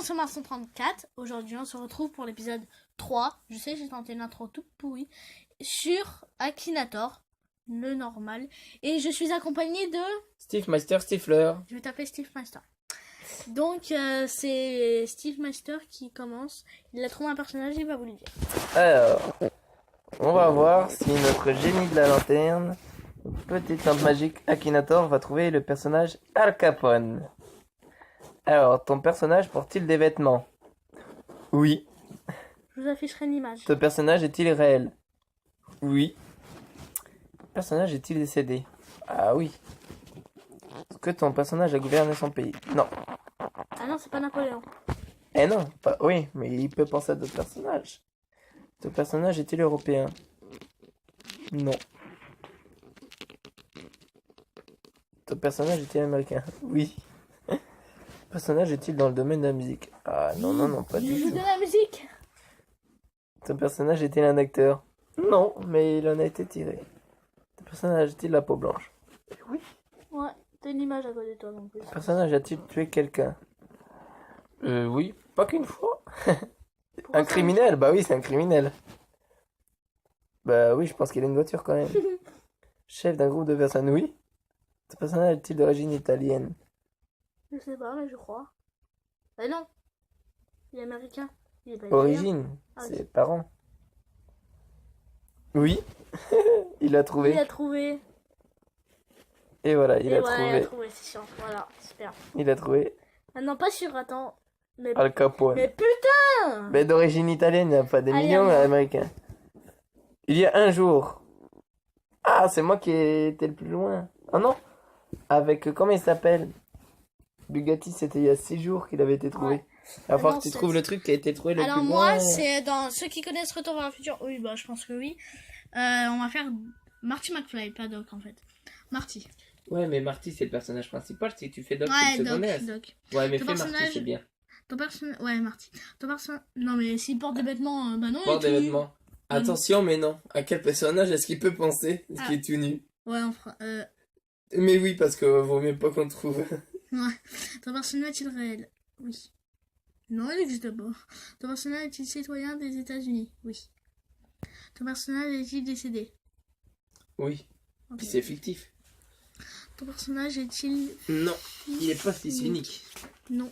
sur Mars 34. Aujourd'hui, on se retrouve pour l'épisode 3. Je sais, j'ai tenté une intro toute pourrie. Sur Akinator, le normal. Et je suis accompagné de... Steve Meister Stifler. Je vais t'appeler Steve Meister. Donc, c'est Steve Meister qui commence. Il a trouvé un personnage, il va vous le dire. Alors, on va voir si notre génie de la lanterne, petite lampe magique Akinator, va trouver le personnage Al Capone. Alors, ton personnage porte-t-il des vêtements? Oui. Je vous afficherai une image. Ton personnage est-il réel? Oui. Ton personnage est-il décédé? Ah oui. Est-ce que ton personnage a gouverné son pays? Non. Ah non, c'est pas Napoléon. Eh non, pas... oui, mais il peut penser à d'autres personnages. Ton personnage est-il européen? Non. Ton personnage est-il américain? Oui. Ton personnage est-il dans le domaine de la musique? Ah non, pas Il du joue tout. de la musique. Ton personnage est-il un acteur? Non, mais il en a été tiré. Ton personnage est-il la peau blanche? Oui. Ouais, t'as une image à côté de toi non plus. Ton personnage a-t-il tué quelqu'un? Oui, pas qu'une fois. Pourquoi Un ça criminel? Bah oui, c'est un criminel. Bah oui, je pense qu'il a une voiture quand même. Chef d'un groupe de personnes, oui. Ton personnage est-il d'origine italienne? Je sais pas, mais je crois. Bah non. Il est américain. Il est pas italien. Origine, Ah, c'est parents. Oui, il a trouvé. Il a trouvé. Et voilà, il Et a voilà, il a trouvé. trouvé, c'est sûr. Voilà, super. Il a trouvé Ah non, pas sûr, attends. Mais, Al Capone. mais putain. Mais d'origine italienne, il n'y a pas des Allez, millions allez. américains. Il y a un jour. Ah, c'est moi qui ai été le plus loin. Ah non. Avec, comment il s'appelle? Bugatti, c'était il y a 6 jours qu'il avait été trouvé. Ouais. Il va falloir non, que tu c'est- trouves le truc qui a été trouvé le Alors plus moi, loin. c'est dans ceux qui connaissent Retour vers le futur. Oui, bah je pense que oui. On va faire Marty McFly, pas Doc en fait. Marty. Ouais, mais Marty, c'est le personnage principal. Si tu fais Doc, Ouais, c'est le Doc, secondaire. Doc. Ouais, mais Ton fais Marty, personnage- c'est bien. Ton personnage... Ouais, Marty. Ton personnage... Non, mais s'il porte des vêtements, bah non. il est Porte des tout nu. vêtements. Attention, mais non. À quel personnage est-ce qu'il peut penser? Est-ce Ah. qu'il est tout nu? Ouais, on fera... Mais oui, parce que vaut mieux pas qu'on trouve. Ouais. Ton personnage est-il réel? Oui. Non, il existe pas. Ton personnage est-il citoyen des États-Unis? Oui. Ton personnage est-il décédé? Oui. Ok. Puis c'est fictif. Ton personnage est-il... Non, il est pas fils unique. Non.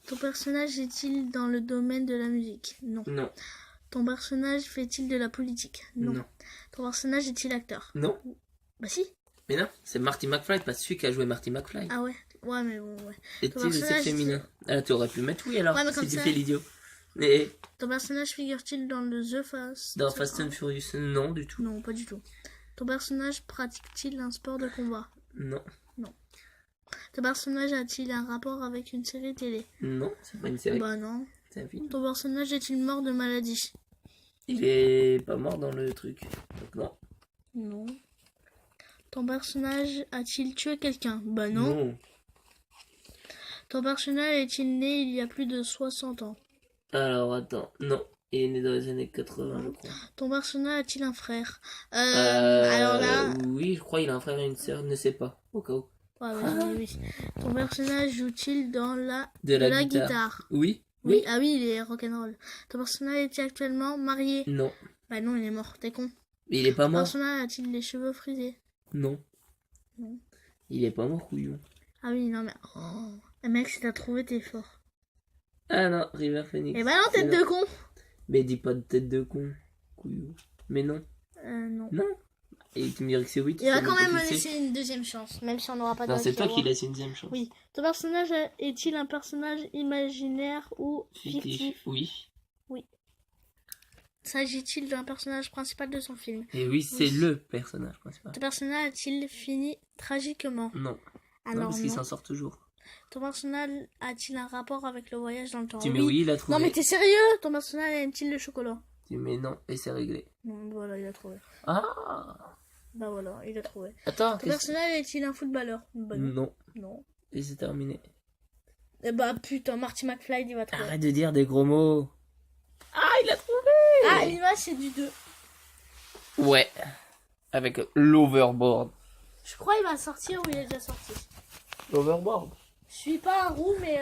Ton personnage est-il dans le domaine de la musique? Non. Non, Ton personnage fait-il de la politique? Non. non, Ton personnage est-il acteur? non. Bah si. Mais non, c'est Marty McFly, pas celui qui a joué Marty McFly. Ah ouais. Ouais, mais bon, ouais. Est-il le personnage, sexe féminin? Ah, tu aurais pu mettre oui alors, Ouais, mais si comme tu ça- fais l'idiot. Et Ton personnage figure-t-il dans le The Fast? dans Fast and Furious, non du tout. Non, pas du tout. Ton personnage pratique-t-il un sport de combat? Non, Ton personnage a-t-il un rapport avec une série télé? non, c'est pas une série, Bah non. c'est un film. Ton personnage est-il mort de maladie? Il est pas mort dans le truc. Donc non. Non. Ton personnage a-t-il tué quelqu'un? Bah non. Ton personnage est-il né il y a plus de 60 ans? Alors attends, non. Il est né dans les années 80, je crois. Ton personnage a-t-il un frère? Alors là... Oui, je crois qu'il a un frère et une sœur, ne sais pas, au cas où. Ouais, oui. Ton personnage joue-t-il dans De la la guitare. guitare? Oui, Oui, ah oui, il est rock'n'roll. Ton personnage est-il actuellement marié? non. Bah non, il est mort, t'es con. Mais il est pas Ton mort. personnage a-t-il les cheveux frisés? Non. Non. Il est pas mort, couillon. Ah oui, non mais... Oh. Eh, mec, si t'as trouvé, t'es fort. Ah non, River Phoenix. Eh bah non, tête C'est de con. Mais dis pas de tête de con, couillon. Mais non. Non. Non. Et tu me dirais que c'est oui. tu Il va sais quand même me qui c'est. laisser une deuxième chance, même si on n'aura pas de Non, c'est toi qui qui laisse une deuxième chance. Oui. Ton personnage est-il un personnage imaginaire ou fictif? Oui. S'agit-il d'un personnage principal de son film? Et oui, c'est Oui. le personnage principal. Ton personnage a-t-il fini tragiquement? Non. Non, Alors parce qu'il non. s'en sort toujours. Ton personnage a-t-il un rapport avec le voyage dans le temps? Tu mets oui, il a trouvé. Non mais t'es sérieux? Ton personnage aime-t-il le chocolat? Tu mets non, et c'est réglé. Non, voilà, il a trouvé. Ah. Bah voilà, il a trouvé. Attends, Ton personnage est-il un footballeur? Bah non. Non. Non. Et c'est terminé. Eh bah putain, Marty McFly, il va trouver. Arrête de dire des gros mots. Ah, il a trouvé. Ah, l'image c'est du 2. Ouais. Avec l'overboard. Je crois qu'il va sortir ou il est déjà sorti. L'overboard. Je suis pas un roux, mais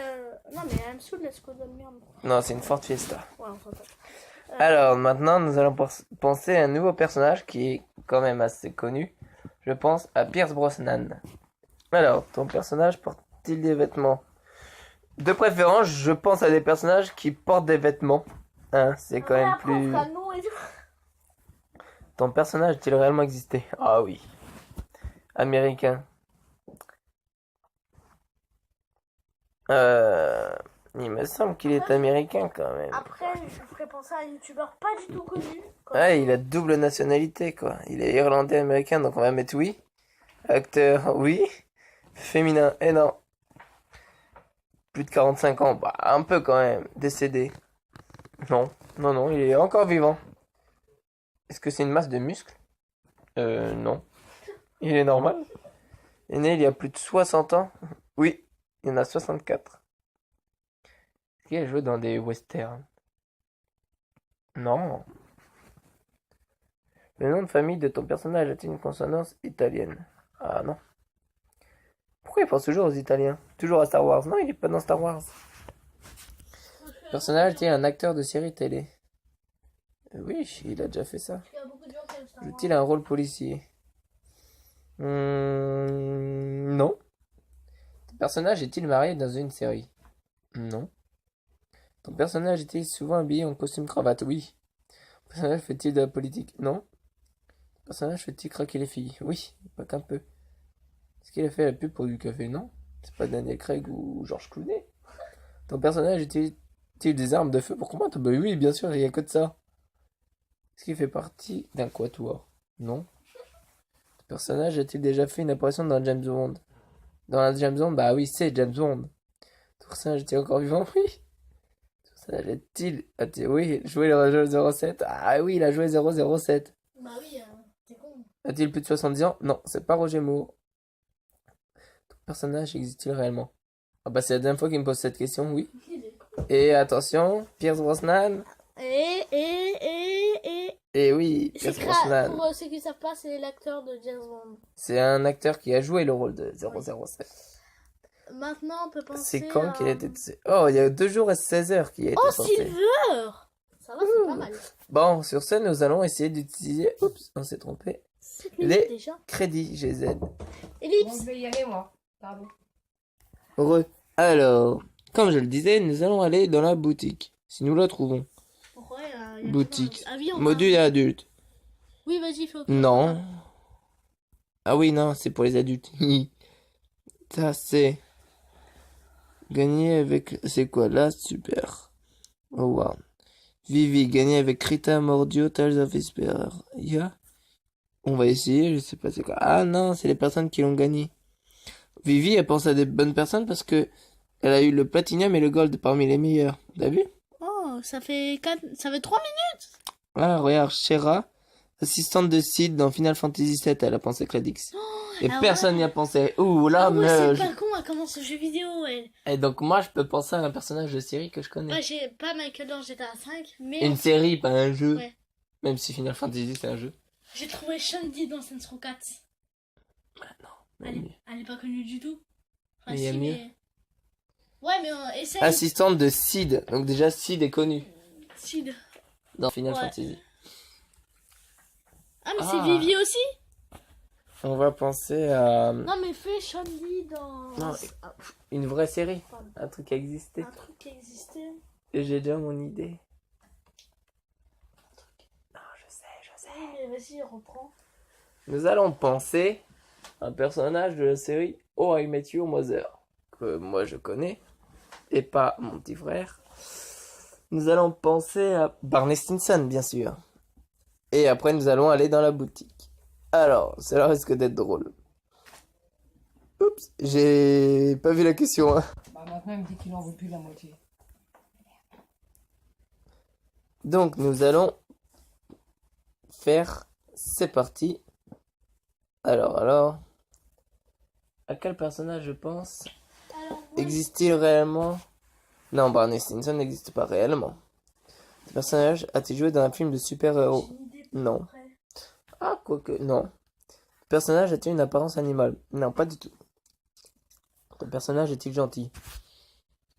non, mais elle me saoule la Skoda de merde. Non, c'est une Ford Fiesta. Ouais, on s'en tape. Alors, maintenant, nous allons penser à un nouveau personnage qui est quand même assez connu. Je pense à Pierce Brosnan. Alors, ton personnage porte-t-il des vêtements? De préférence, je pense à des personnages qui portent des vêtements. Hein, c'est quand même Après, on plus... fera le nom et tout. Ton personnage a-t-il réellement existé? Ah oui. Américain. Il me semble qu'il est américain quand même. Après, je ferais penser à un youtubeur pas du tout connu. Ouais, il a double nationalité quoi. Il est irlandais américain, donc on va mettre oui. Acteur, oui. Féminin, et non. Plus de 45 ans, bah un peu quand même. Décédé. Non, non, non, il est encore vivant. Est-ce que c'est une masse de muscles? Non. Il est normal. Il est né il y a plus de 60 ans. Oui, il y en a 64. Est-ce qu'il a joué dans des westerns? Non. Le nom de famille de ton personnage a-t-il une consonance italienne? Ah non. Pourquoi il pense toujours aux Italiens? Toujours à Star Wars? Non, il est pas dans Star Wars. Le personnage est un acteur de série télé. Oui, il a déjà fait ça. Il y a beaucoup de gens qui aiment Star Wars. Joue-t-il un rôle policier? Non. Ton personnage est-il marié dans une série? Non. Ton personnage est-il souvent habillé en costume cravate? Oui. Ton personnage fait-il de la politique? Non. Ton personnage fait-il craquer les filles? Oui, pas qu'un peu. Est-ce qu'il a fait la pub pour du café? Non. C'est pas Daniel Craig ou George Clooney. Ton personnage utilise-t-il des armes de feu pour combattre? Bah oui, bien sûr, il y a que de ça. Est-ce qu'il fait partie d'un quatuor? Non. Ton personnage a-t-il déjà fait une apparition dans James Bond? Dans la James Bond? Bah oui, c'est James Bond. Ton personnage est-il encore vivant? Oui. Ton personnage a-t-il oui, joué le jeu 07? Ah oui, il a joué 007. Bah oui, t'es con. A-t-il plus de 70 ans? Non, c'est pas Roger Moore. Ton personnage existe-t-il réellement? Ah bah c'est la dernière fois qu'il me pose cette question, oui. Il est con. Et attention, Pierce Brosnan. Et oui, Pierce Brosnan. Pour ceux qui savent pas, c'est l'acteur de James Bond. C'est un acteur qui a joué le rôle de 007. Maintenant, on peut penser C'est quand qu'il a été... Oh, il y a 2 jours et 16 heures qu'il a été Oh, censé. Silver! Ça va, c'est pas mal. Bon, sur ce, nous allons essayer d'utiliser... Oups, on s'est trompé. 7 minutes Les déjà. crédits GZ. Bon, Ellipse. je vais y aller, moi. Pardon. Heureux. Alors, comme je le disais, nous allons aller dans la boutique. Si nous la trouvons. Pourquoi il y a Boutique. avis, on va- Module adulte. Oui, vas-y, fais autre Non. Ah oui, non, c'est pour les adultes. Ça, c'est... Gagner avec... C'est quoi là? Super. Oh wow. Vivi, gagner avec Rita Mordio, Tales of Vesperia. On va essayer, je sais pas c'est quoi. Ah non, c'est les personnes qui l'ont gagné. Vivi, elle pense à des bonnes personnes parce que elle a eu le platinum et le gold parmi les meilleurs. T'as vu? Oh, ça fait 3 minutes. Ah, regarde, Shera, assistante de Sid dans Final Fantasy VII, elle a pensé Cladix. Et ah personne ouais. n'y a pensé. Ouh là, Ah ouais, mais... c'est pas con, elle commence ce jeu vidéo, elle. Et donc moi, je peux penser à un personnage de série que je connais. Moi, j'ai pas Michael dans GTA 5, mais Une série, pas un jeu. Ouais. Même si Final Fantasy, c'est un jeu. j'ai trouvé Shandy dans Saints Row 4. Elle est pas connue du tout. Mais il y a mieux. Ouais, mais essaye. Assistante de Sid. Donc déjà, Sid est connu Sid. dans Final Ouais. Fantasy. Ah, mais Ah. c'est Vivi aussi. On va penser à Non, mais fais Shandy dans Non, une vraie série. Pardon. Un truc qui a existé. un truc qui existait. Et j'ai déjà mon idée. Non, je sais. Oui, mais vas-y, reprends. Nous allons penser à un personnage de la série Oh I Met Your Mother. Que moi je connais. Et pas mon petit frère. Nous allons penser à Barney Stinson, bien sûr. Et après, nous allons aller dans la boutique. Alors, cela risque d'être drôle. Oups, j'ai pas vu la question. Hein. Bah, maintenant, il me dit qu'il en veut plus la moitié. Donc, nous allons faire... C'est parti. Alors... À quel personnage je pense? Alors, Existe-t-il réellement? Non, Barney Stinson n'existe pas réellement. Ce personnage a-t-il joué dans un film de super-héros? j'ai une idée Non. pour après. Ah, quoique, non. Le personnage a-t-il une apparence animale? Non, pas du tout. Ton personnage est-il gentil?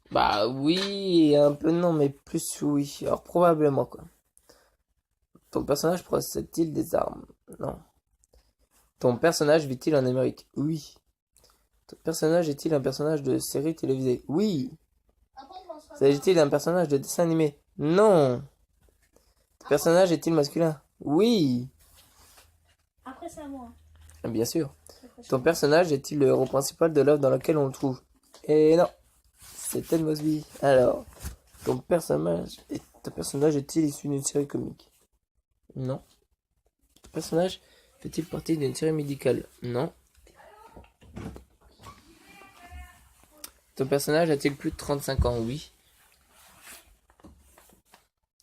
Bah oui, un peu non, mais plus oui. Alors probablement quoi. Ton personnage possède-t-il des armes? Non. Ton personnage vit-il en Amérique? Oui. Ton personnage est-il un personnage de série télévisée? Oui. S'agit-il d'un personnage de dessin animé? Non. Ton personnage est-il masculin? Oui. Après, c'est à moi. Bien sûr. Ton personnage est-il le héros principal de l'œuvre dans laquelle on le trouve? Et non. C'est Ted Mosby. Alors, ton personnage est-il issu d'une série comique? Non. Ton personnage fait-il partie d'une série médicale? Non. Ton personnage a-t-il plus de 35 ans? Oui.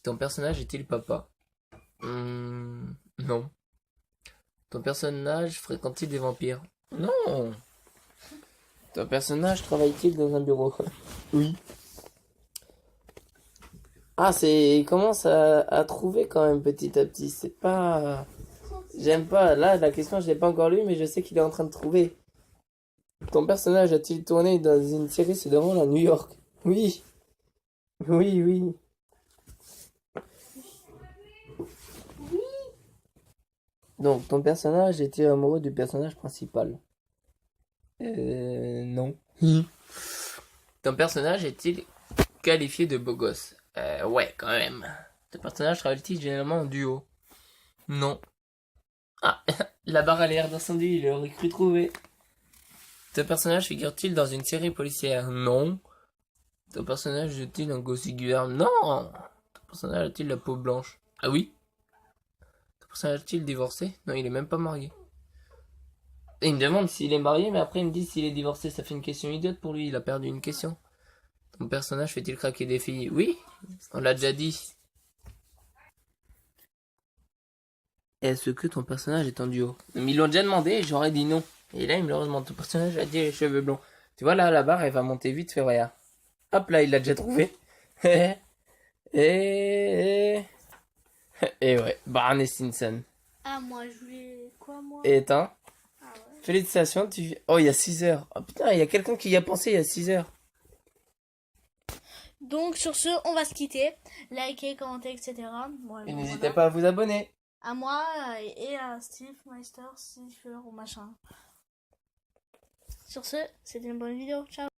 Ton personnage est-il papa? Non. Ton personnage fréquente-t-il des vampires? Non. Ton personnage travaille-t-il dans un bureau? Oui. Ah, il commence à trouver quand même petit à petit. C'est pas... J'aime pas. Là, la question, je l'ai pas encore lue, mais je sais qu'il est en train de trouver. Ton personnage a-t-il tourné dans une série se déroulant à New York? Oui. Oui, oui. Donc, ton personnage est-il amoureux du personnage principal? Non. Ton personnage est-il qualifié de beau gosse? Ouais, quand même. Ton personnage travaille-t-il généralement en duo? Non. Ah, la barre a l'air d'incendie, il aurait cru trouver. Ton personnage figure-t-il dans une série policière? Non. Ton personnage est-il un Gossip Girl? Non. Ton personnage a-t-il la peau blanche? Ah oui. Ton personnage est-il divorcé? Non, il est même pas marié. Et il me demande s'il est marié, mais après il me dit s'il est divorcé. Ça fait une question idiote pour lui, il a perdu une question. Ton personnage fait-il craquer des filles? Oui, on l'a déjà dit. Est-ce que ton personnage est en duo? Mais ils l'ont déjà demandé et j'aurais dit non. Et là, il me le redemande. Ton personnage a dit les cheveux blonds. Tu vois, là, la barre, elle va monter vite, fais regarde. Hop là, il l'a déjà trouvé. et... Et ouais, Barney Stinson. Ah, moi, je voulais... Quoi, moi? Éteint. Ah ouais. Félicitations, Oh, il y a 6 heures. Oh putain, il y a quelqu'un qui y a pensé il y a 6 heures. Donc, sur ce, on va se quitter. Likez, commentez, etc. Bon, Et bon, n'hésitez voilà. pas à vous abonner. À moi et à Steve Meister, Steve ou machin. Sur ce, c'était une bonne vidéo. Ciao.